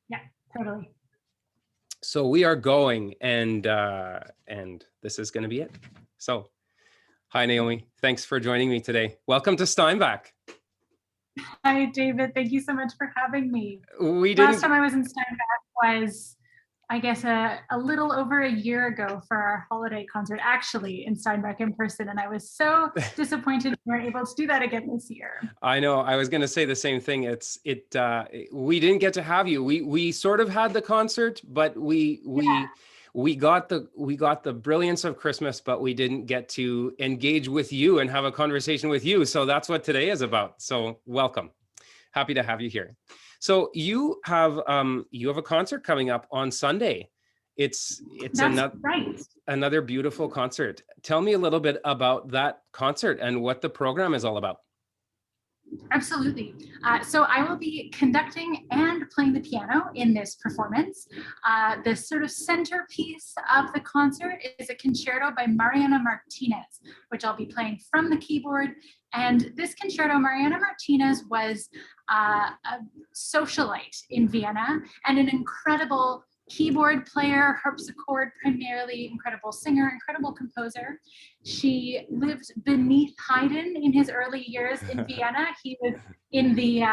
Yeah, totally. So we are going, and this is going to be it. So, hi Naomi, thanks for joining me today. Welcome to Steinbach. Hi, David. Thank you so much for having me. We Last didn't. time I was in Steinbach was, I guess, a little over a year ago for our holiday concert, actually in Steinbach in person. And I was so disappointed we weren't able to do that again this year. I know. I was going to say the same thing. We didn't get to have you. We sort of had the concert, but we got the brilliance of Christmas, but we didn't get to engage with you and have a conversation with you. So that's what today is about. So welcome. Happy to have you here. So you have a concert coming up on Sunday. It's another beautiful concert. Tell me a little bit about that concert and what the program is all about. Absolutely. So I will be conducting and playing the piano in this performance. The sort of centerpiece of the concert is a concerto by Mariana Martinez, which I'll be playing from the keyboard. And this concerto, Mariana Martinez was a socialite in Vienna and an incredible keyboard player, harpsichord primarily, incredible singer, incredible composer. She lived beneath Haydn in his early years in Vienna. He was in the,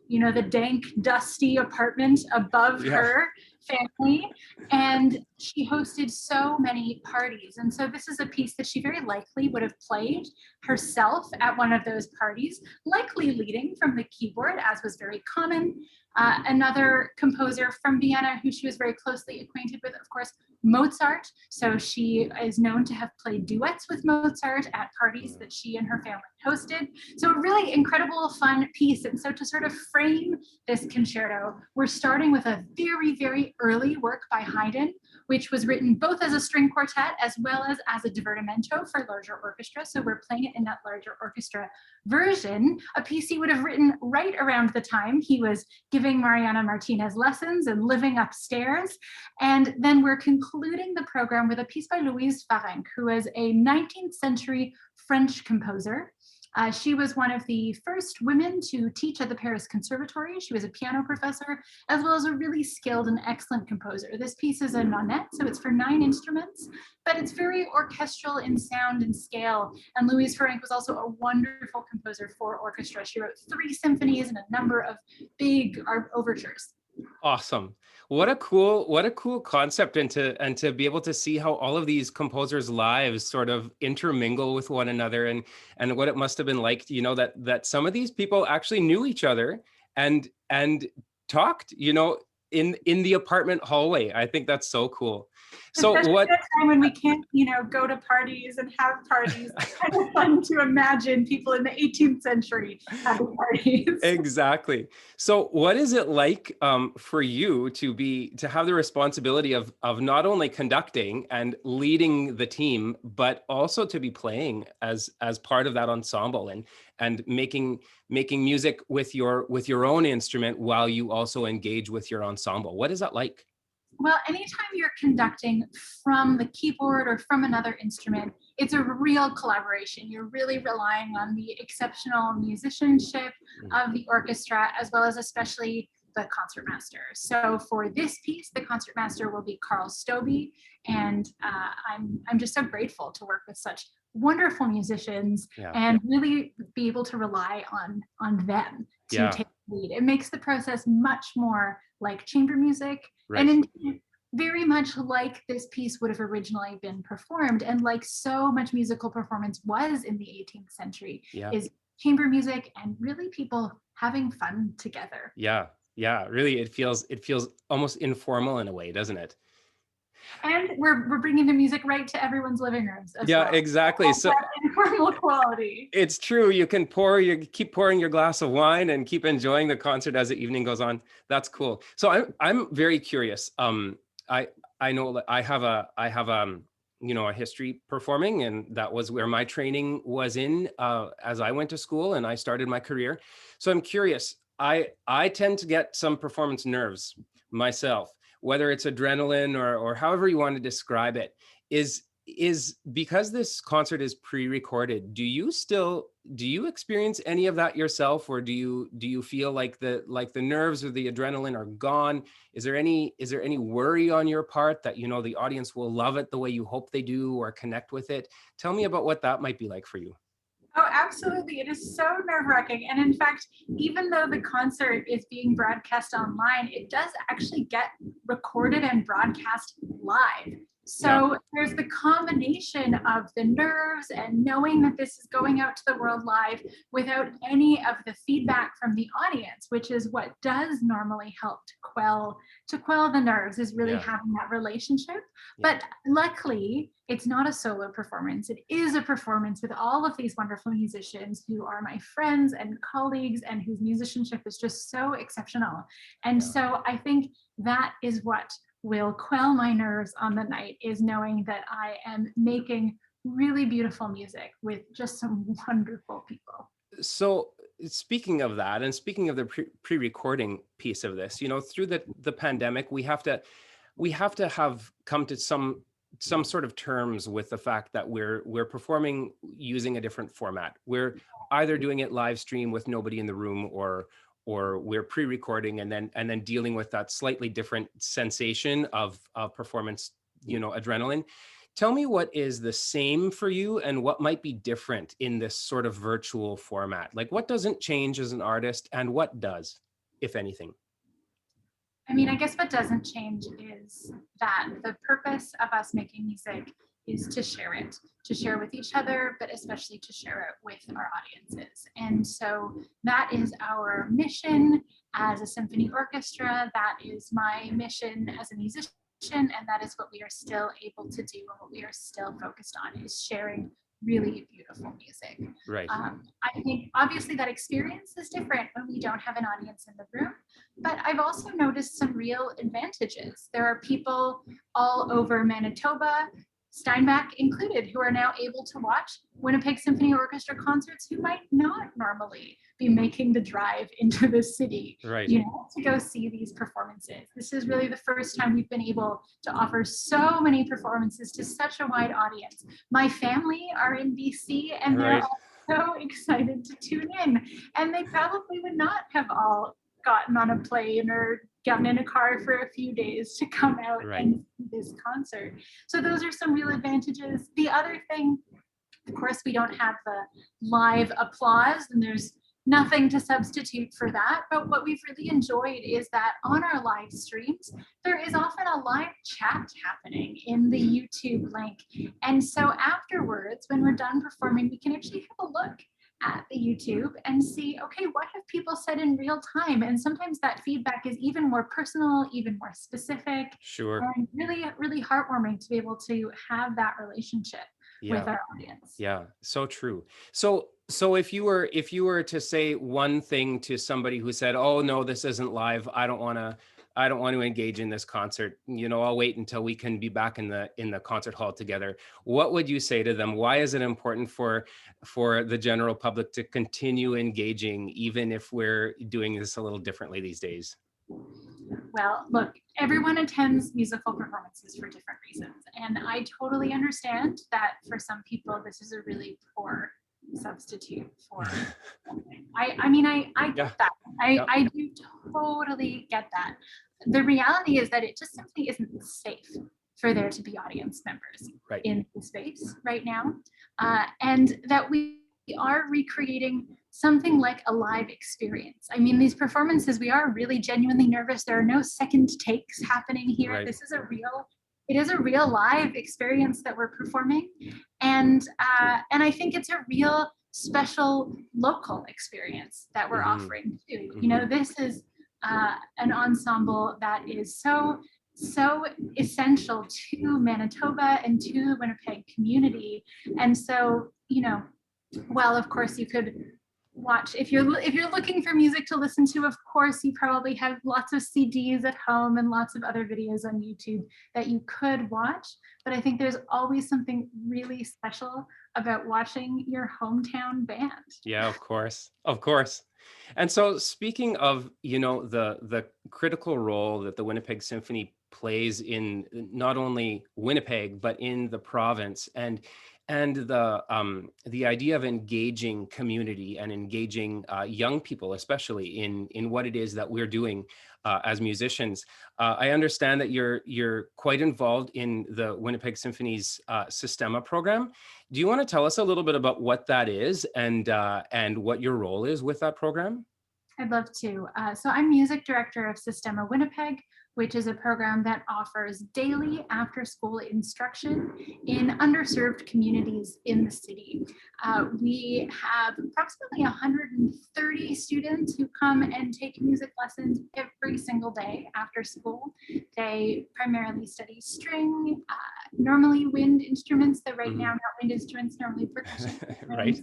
the dank, dusty apartment above her family, and she hosted so many parties. And so this is a piece that she very likely would have played herself at one of those parties, likely leading from the keyboard, as was very common. Another composer from Vienna who she was very closely acquainted with, of course, Mozart. So she is known to have played duets with Mozart at parties that she and her family hosted. So a really incredible, fun piece. And so to sort of frame this concerto, we're starting with a very, very early work by Haydn, which was written both as a string quartet as well as a divertimento for larger orchestra. So we're playing it in that larger orchestra version, a piece he would have written right around the time he was giving Mariana Martinez lessons and living upstairs. And then we're concluding the program with a piece by Louise Farenc, who is a 19th century French composer. She was one of the first women to teach at the Paris Conservatory. She was a piano professor, as well as a really skilled and excellent composer. This piece is a nonette, so it's for 9 instruments, but it's very orchestral in sound and scale. And Louise Farenc was also a wonderful composer for orchestra. She wrote 3 symphonies and a number of big overtures. Awesome. What a cool concept, and to be able to see how all of these composers' lives sort of intermingle with one another, and what it must have been like, that some of these people actually knew each other and talked, in the apartment hallway. I think that's so cool. So especially at a time when we can't, go to parties and have parties. It's kind of fun to imagine people in the 18th century having parties. Exactly. So what is it like for you to have the responsibility of not only conducting and leading the team, but also to be playing as part of that ensemble and making music with your own instrument while you also engage with your ensemble? What is that like? Well, anytime you're conducting from the keyboard or from another instrument, it's a real collaboration. You're really relying on the exceptional musicianship of the orchestra, as well as especially the concertmaster. So for this piece, the concertmaster will be Carl Stobbe, and I'm just so grateful to work with such wonderful musicians and really be able to rely on them to take the lead. It makes the process much more like chamber music, and indeed very much like this piece would have originally been performed, and like so much musical performance was in the 18th century, is chamber music and really people having fun together. Yeah, really, it feels almost informal in a way, doesn't it? And we're bringing the music right to everyone's living rooms as well. Exactly. So informal quality. It's true. You can keep pouring your glass of wine and keep enjoying the concert as the evening goes on. That's cool. So I'm very curious. I know that I have a history performing, and that was where my training was in as I went to school and I started my career. So I'm curious. I tend to get some performance nerves myself, whether it's adrenaline or however you want to describe it. Is because this concert is pre-recorded, do you still do you experience any of that yourself, or do you feel like the nerves or the adrenaline are gone? Is there any worry on your part that, you know, the audience will love it the way you hope they do or connect with it? Tell me about what that might be like for you. Oh, absolutely. It is so nerve-wracking. And in fact, even though the concert is being broadcast online, it does actually get recorded and broadcast live. Yeah. So there's the combination of the nerves and knowing that this is going out to the world live without any of the feedback from the audience, which is what does normally help to quell the nerves, is really Yeah. having that relationship. Yeah. But luckily, it's not a solo performance. It is a performance with all of these wonderful musicians who are my friends and colleagues and whose musicianship is just so exceptional. And Yeah. so I think that is what will quell my nerves on the night, is knowing that I am making really beautiful music with just some wonderful people. So speaking of that, and speaking of the pre-recording piece of this, you know, through the pandemic, we have to have come to some sort of terms with the fact that we're performing using a different format. We're either doing it live stream with nobody in the room, or we're pre-recording and then dealing with that slightly different sensation of performance, you know, adrenaline. Tell me what is the same for you and what might be different in this sort of virtual format. Like, what doesn't change as an artist and what does, if anything? I mean, I guess what doesn't change is that the purpose of us making music is to share it, to share with each other, but especially to share it with our audiences. And so that is our mission as a symphony orchestra. That is my mission as a musician. And that is what we are still able to do, and what we are still focused on, is sharing really beautiful music. Right. I think obviously that experience is different when we don't have an audience in the room, but I've also noticed some real advantages. There are people all over Manitoba, Steinbach included, who are now able to watch Winnipeg Symphony Orchestra concerts who might not normally be making the drive into the city, Right. you know, to go see these performances. This is really the first time we've been able to offer so many performances to such a wide audience. My family are in BC, and they're Right. all so excited to tune in, and they probably would not have all gotten on a plane or gotten in a car for a few days to come out Right. and see this concert. So those are some real advantages. The other thing, of course, we don't have the live applause, and there's nothing to substitute for that. But what we've really enjoyed is that on our live streams, there is often a live chat happening in the YouTube link. And so afterwards, when we're done performing, we can actually have a look at the YouTube and see, okay, what have people said in real time? And sometimes that feedback is even more personal, even more specific, Sure. and really, really heartwarming to be able to have that relationship with our audience. Yeah, so true. So if you were to say one thing to somebody who said, "Oh no, this isn't live. I don't want to engage in this concert. You know, I'll wait until we can be back in the concert hall together." What would you say to them? Why is it important for the general public to continue engaging, even if we're doing this a little differently these days? Well, look, everyone attends musical performances for different reasons. And I totally understand that for some people, this is a really poor substitute for something. I get that. I do totally get that. The reality is that it just simply isn't safe for there to be audience members in the space right now. And that we are recreating something like a live experience. I mean, these performances, we are really genuinely nervous. There are no second takes happening here. Right. This is it is a real live experience that we're performing. And I think it's a real special local experience that we're offering too. You know, this is an ensemble that is so essential to Manitoba and to the Winnipeg community. And so, you know, well, of course you could watch, if you're looking for music to listen to, of course you probably have lots of CDs at home and lots of other videos on YouTube that you could watch. But I think there's always something really special about watching your hometown band. Yeah, of course. Of course. And so speaking of, you know, the critical role that the Winnipeg Symphony plays in not only Winnipeg, but in the province, and and the idea of engaging community and engaging young people, especially in what it is that we're doing as musicians. I understand that you're quite involved in the Winnipeg Symphony's Systema program. Do you want to tell us a little bit about what that is and what your role is with that program? I'd love to. So I'm music director of Systema Winnipeg, which is a program that offers daily after-school instruction in underserved communities in the city. We have approximately 130 students who come and take music lessons every single day after school. They primarily study string, normally wind instruments, though right now not wind instruments, normally percussion. Right.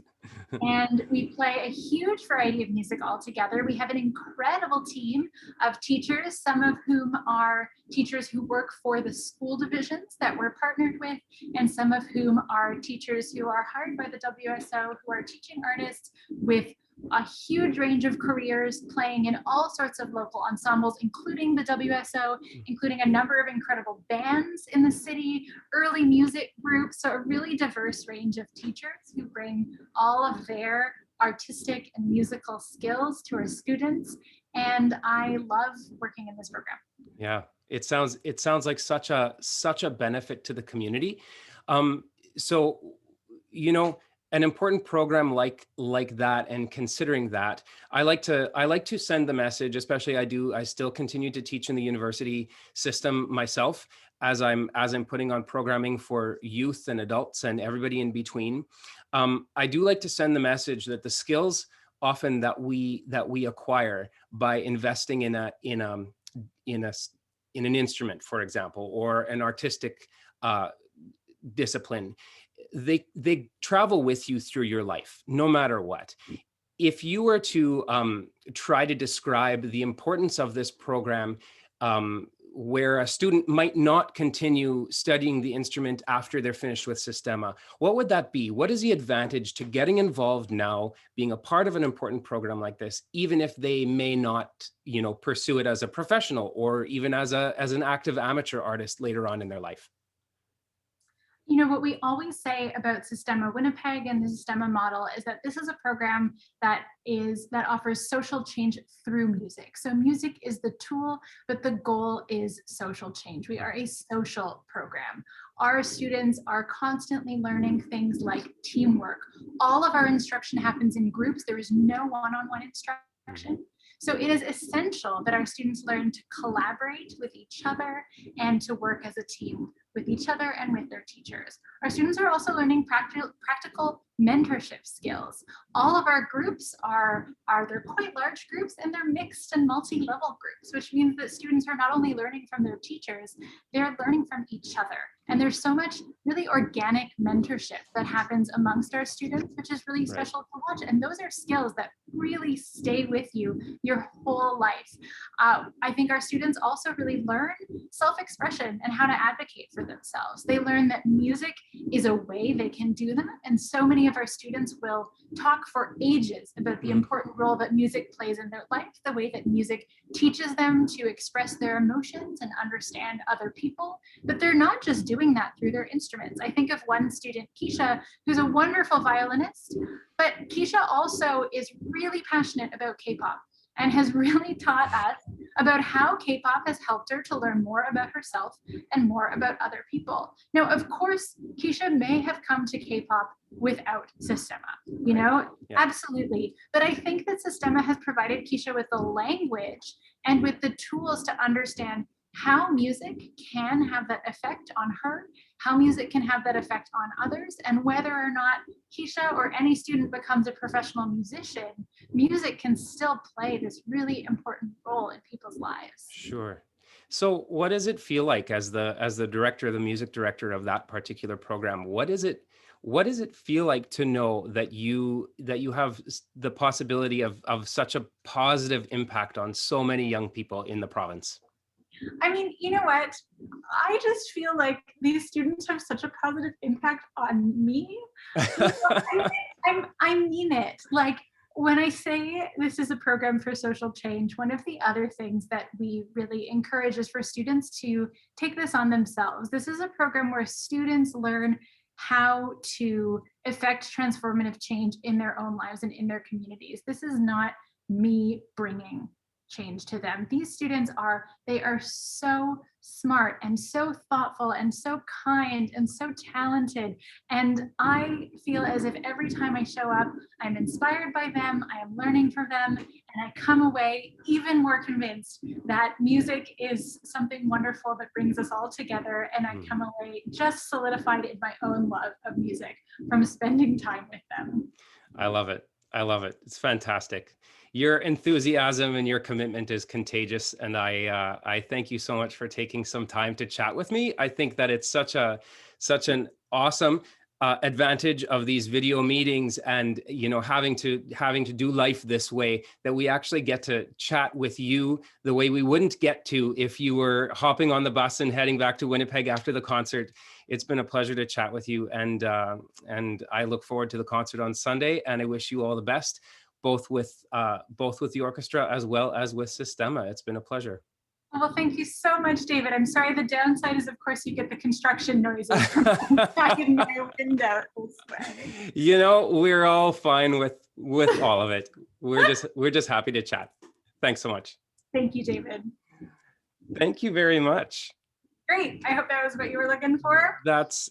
And we play a huge variety of music all together. We have an incredible team of teachers, some of whom are teachers who work for the school divisions that we're partnered with, and some of whom are teachers who are hired by the WSO, who are teaching artists with a huge range of careers, playing in all sorts of local ensembles, including the WSO, including a number of incredible bands in the city, early music groups, so a really diverse range of teachers who bring all of their artistic and musical skills to our students. And I love working in this program. Yeah, it sounds like such a benefit to the community. So, you know, an important program like that, and considering that, I like to send the message, especially I still continue to teach in the university system myself, as I'm putting on programming for youth and adults and everybody in between. I do like to send the message that the skills often that we acquire by investing in an instrument, for example, or an artistic discipline, they travel with you through your life, no matter what. If you were to try to describe the importance of this program, where a student might not continue studying the instrument after they're finished with Systema, what would that be? What is the advantage to getting involved now, being a part of an important program like this, even if they may not, pursue it as a professional or even as an active amateur artist later on in their life? What we always say about Systema Winnipeg and the Systema model is that this is a program that offers social change through music. So music is the tool, but the goal is social change. We are a social program. Our students are constantly learning things like teamwork. All of our instruction happens in groups. There is no one-on-one instruction. So it is essential that our students learn to collaborate with each other and to work as a team with each other and with their teachers. Our students are also learning practical mentorship skills. All of our groups they're quite large groups, and they're mixed and multi-level groups, which means that students are not only learning from their teachers, they're learning from each other. And there's so much really organic mentorship that happens amongst our students, which is really special to watch. And those are skills that really stay with you your whole life. I think our students also really learn self-expression and how to advocate for themselves. They learn that music is a way they can do that. And so many of our students will talk for ages about the important role that music plays in their life, the way that music teaches them to express their emotions and understand other people. But they're not just doing that through their instruments. I think of one student, Keisha, who's a wonderful violinist, but Keisha also is really passionate about K-pop and has really taught us about how K-pop has helped her to learn more about herself and more about other people. Now, of course, Keisha may have come to K-pop without Systema, absolutely. But I think that Systema has provided Keisha with the language and with the tools to understand how music can have that effect on her, how music can have that effect on others, and whether or not Keisha or any student becomes a professional musician, music can still play this really important role in people's lives. Sure. So what does it feel like as the director, the music director of that particular program? What does it feel like to know that you have the possibility of such a positive impact on so many young people in the province? I mean, you know what? I just feel like these students have such a positive impact on me. I mean it. Like, when I say this is a program for social change, one of the other things that we really encourage is for students to take this on themselves. This is a program where students learn how to effect transformative change in their own lives and in their communities. This is not me bringing change to them. These students they are so smart and so thoughtful and so kind and so talented. And I feel as if every time I show up, I'm inspired by them, I am learning from them, and I come away even more convinced that music is something wonderful that brings us all together. And I come away just solidified in my own love of music from spending time with them. I love it. I love it. It's fantastic. Your enthusiasm and your commitment is contagious. And I thank you so much for taking some time to chat with me. I think that it's such an awesome advantage of these video meetings, and having to do life this way, that we actually get to chat with you the way we wouldn't get to if you were hopping on the bus and heading back to Winnipeg after the concert. It's been a pleasure to chat with you, and I look forward to the concert on Sunday, and I wish you all the best, both with the orchestra as well as with Systema. It's been a pleasure. Well, thank you so much, David. I'm sorry. The downside is, of course, you get the construction noises back in my window this way. We're all fine with all of it. We're just happy to chat. Thanks so much. Thank you, David. Thank you very much. Great. I hope that was what you were looking for. That's